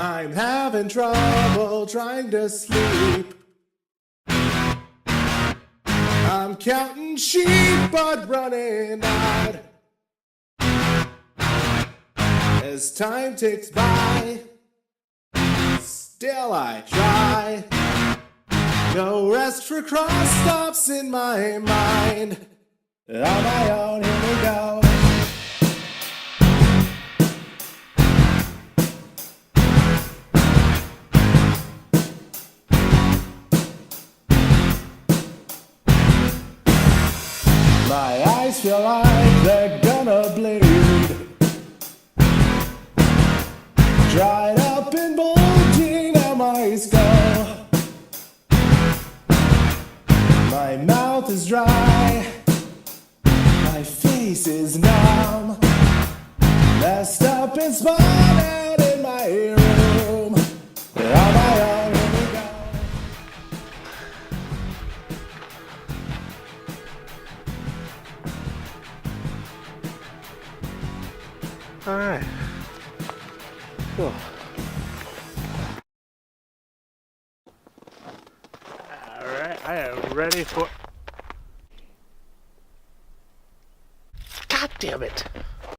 I'm having trouble trying to sleep. I'm counting sheep but running out. As time ticks by, still I try. No rest for cross stops in my mind. On my own, here we go. My eyes feel like they're gonna bleed. Dried up and bulging at my skull. My mouth is dry. My face is numb. Messed up and spun out in my room. On my own, here we go. Alright. Cool. Alright, I am ready for... God damn it!